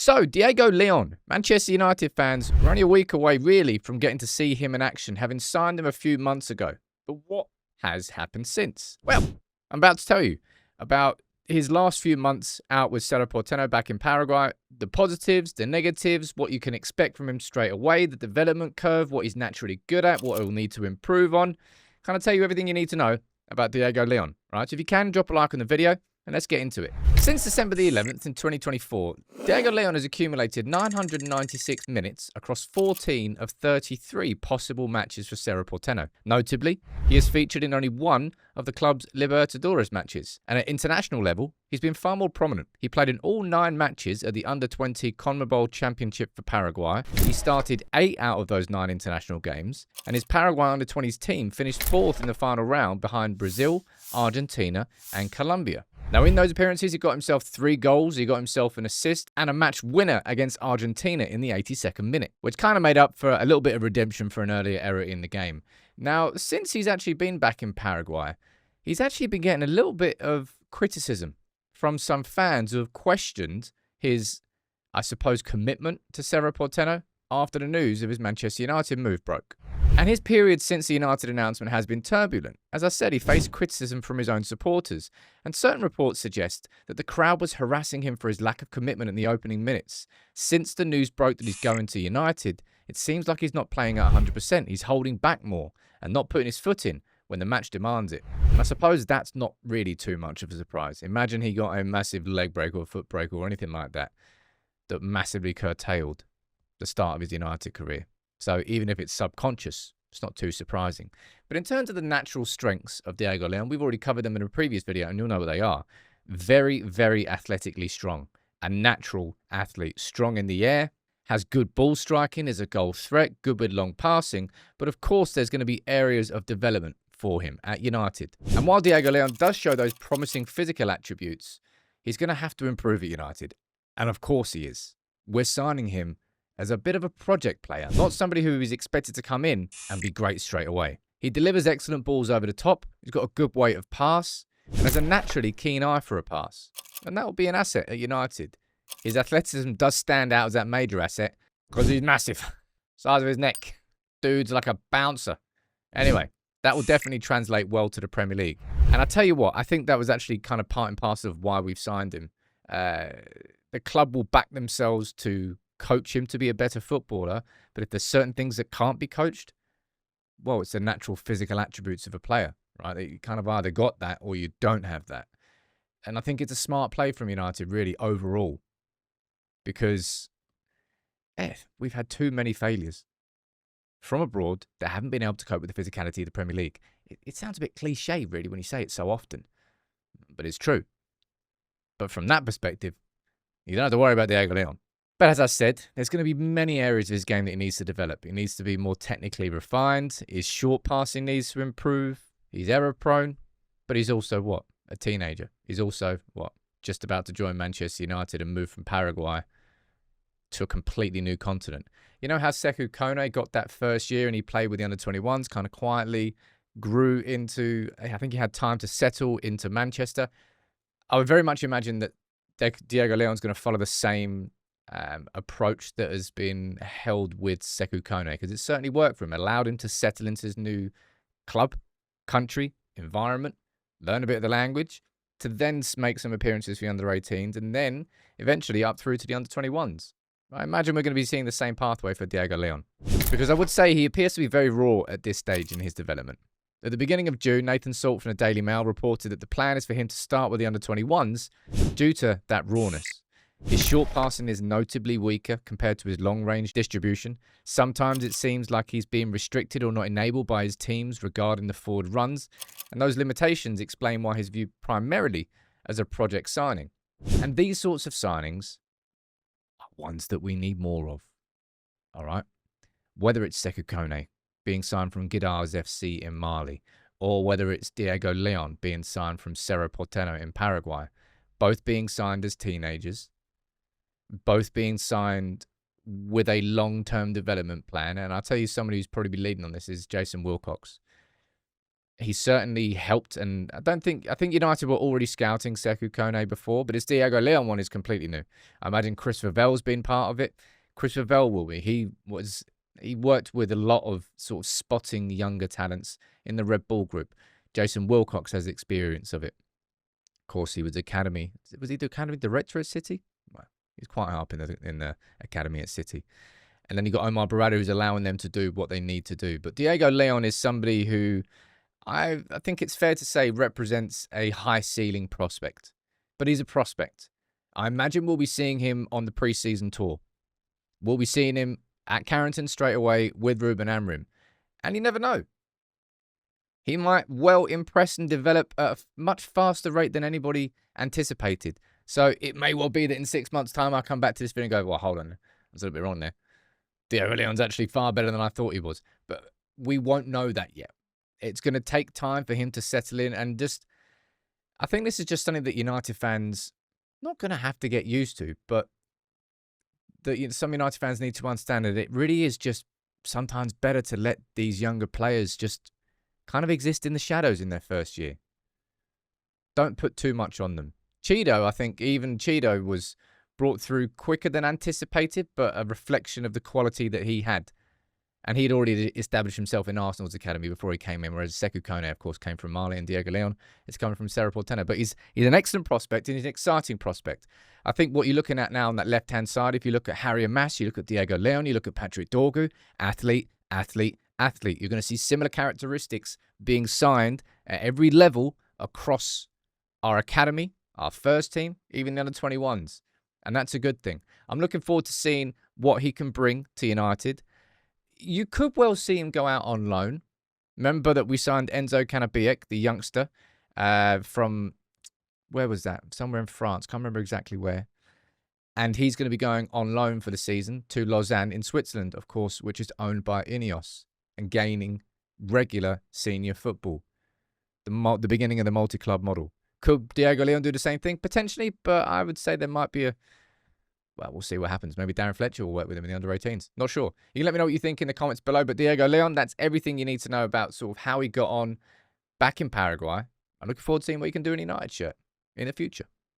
So, Diego Leon, Manchester United fans, we're only a week away really from getting to see him in action, having signed him a few months ago. But what has happened since? Well, I'm about to tell you about his last few months out with Cerro Porteno back in Paraguay, the positives, the negatives, what you can expect from him straight away, the development curve, what he's naturally good at, what he'll need to improve on. Kind of tell you everything you need to know about Diego Leon, right? So if you can, drop a like on the video, and let's get into it. Since December the 11th in 2024, Diego Leon has accumulated 996 minutes across 14 of 33 possible matches for Cerro Porteno. Notably, he has featured in only one of the club's Libertadores matches, and at international level, he's been far more prominent. He played in all 9 matches at the Under-20 CONMEBOL Championship for Paraguay. He started 8 out of those 9 international games, and his Paraguay Under-20s team finished 4th in the final round behind Brazil, Argentina, and Colombia. Now, in those appearances, he got himself 3 goals, he got himself an assist, and a match winner against Argentina in the 82nd minute, which kind of made up for a little bit of redemption for an earlier error in the game. Now, since he's actually been back in Paraguay, he's actually been getting a little bit of criticism from some fans who have questioned his, I suppose, commitment to Cerro Porteno after the news of his Manchester United move broke. And his period since the United announcement has been turbulent. As I said, he faced criticism from his own supporters, and certain reports suggest that the crowd was harassing him for his lack of commitment in the opening minutes. Since the news broke that he's going to United, it seems like he's not playing at 100%. He's holding back more and not putting his foot in when the match demands it. And I suppose that's not really too much of a surprise. Imagine he got a massive leg break or foot break or anything like that that massively curtailed the start of his United career. So even if it's subconscious, it's not too surprising. But in terms of the natural strengths of Diego Leon, we've already covered them in a previous video, and you'll know what they are. Very, very athletically strong. A natural athlete. Strong in the air, has good ball striking, is a goal threat, good with long passing. But of course, there's going to be areas of development for him at United. And while Diego Leon does show those promising physical attributes, he's going to have to improve at United. And of course he is. We're signing him as a bit of a project player, not somebody who is expected to come in and be great straight away. He delivers excellent balls over the top, he's got a good weight of pass, and has a naturally keen eye for a pass. And that will be an asset at United. His athleticism does stand out as that major asset, because he's massive. Size of his neck. Dude's like a bouncer. Anyway, that will definitely translate well to the Premier League. And I tell you what, I think that was actually kind of part and parcel of why we've signed him. The club will back themselves to coach him to be a better footballer, but if there's certain things that can't be coached, well, it's the natural physical attributes of a player, right? You kind of either got that or you don't have that. And I think it's a smart play from United, really, overall, because we've had too many failures from abroad that haven't been able to cope with the physicality of the Premier League. It sounds a bit cliche, really, when you say it so often, but it's true. But from that perspective, you don't have to worry about Diego Leon. But as I said, there's going to be many areas of his game that he needs to develop. He needs to be more technically refined. His short passing needs to improve. He's error prone, but he's also what? A teenager. He's also what? Just about to join Manchester United and move from Paraguay to a completely new continent. You know how Sekou Kone got that first year and he played with the under-21s, kind of quietly grew into, I think he had time to settle into Manchester. I would very much imagine that Diego Leon's going to follow the same approach that has been held with Sekou Kone, because it certainly worked for him. It allowed him to settle into his new club, country, environment, learn a bit of the language, to then make some appearances for the under-18s, and then eventually up through to the under-21s. I imagine we're going to be seeing the same pathway for Diego Leon, because I would say he appears to be very raw at this stage in his development. At the beginning of June, Nathan Salt from the Daily Mail reported that the plan is for him to start with the under-21s due to that rawness. His short passing is notably weaker compared to his long-range distribution. Sometimes it seems like he's being restricted or not enabled by his teams regarding the forward runs, and those limitations explain why he's viewed primarily as a project signing. And these sorts of signings are ones that we need more of. All right? Whether it's Sekou Kone being signed from Guidars FC in Mali, or whether it's Diego Leon being signed from Cerro Porteno in Paraguay, both being signed as teenagers, both being signed with a long-term development plan. And I'll tell you, somebody who's probably been leading on this is Jason Wilcox. He certainly helped, and I think United were already scouting Sekou Kone before, but this Diego Leon one is completely new. I imagine Chris Vavell's been part of it. Chris Vavell will be. He worked with a lot of sort of spotting younger talents in the Red Bull group. Jason Wilcox has experience of it. Of course, he was the academy director at City? Well, he's quite high up in the academy at City. And then you got Omar Barada, who's allowing them to do what they need to do. But Diego Leon is somebody who I think it's fair to say represents a high ceiling prospect. But he's a prospect. I imagine we'll be seeing him on the preseason tour. We'll be seeing him at Carrington straight away with Ruben Amorim. And you never know. He might well impress and develop at a much faster rate than anybody anticipated. So it may well be that in 6 months' time, I come back to this video and go, well, hold on. I was a little bit wrong there. Diego Leon's actually far better than I thought he was. But we won't know that yet. It's going to take time for him to settle in. And I think this is just something that United fans not going to have to get used to. But that some United fans need to understand that it really is just sometimes better to let these younger players just kind of exist in the shadows in their first year. Don't put too much on them. Cheeto, I think even Cheeto was brought through quicker than anticipated, but a reflection of the quality that he had. And he'd already established himself in Arsenal's academy before he came in, whereas Sekou Kone, of course, came from Mali, and Diego Leon is coming from Cerro Porteno. But he's an excellent prospect, and he's an exciting prospect. I think what you're looking at now on that left-hand side, if you look at Harry Mass, you look at Diego Leon, you look at Patrick Dorgu, athlete. You're going to see similar characteristics being signed at every level across our academy, our first team, even the under-21s. And that's a good thing. I'm looking forward to seeing what he can bring to United. You could well see him go out on loan. Remember that we signed Enzo Canabiec, the youngster, from, where was that? Somewhere in France. Can't remember exactly where. And he's going to be going on loan for the season to Lausanne in Switzerland, of course, which is owned by Ineos, and gaining regular senior football. The beginning of the multi-club model. Could Diego Leon do the same thing? Potentially, but I would say there might be well, we'll see what happens. Maybe Darren Fletcher will work with him in the under-18s. Not sure. You can let me know what you think in the comments below. But Diego Leon, that's everything you need to know about sort of how he got on back in Paraguay. I'm looking forward to seeing what he can do in a United shirt in the future.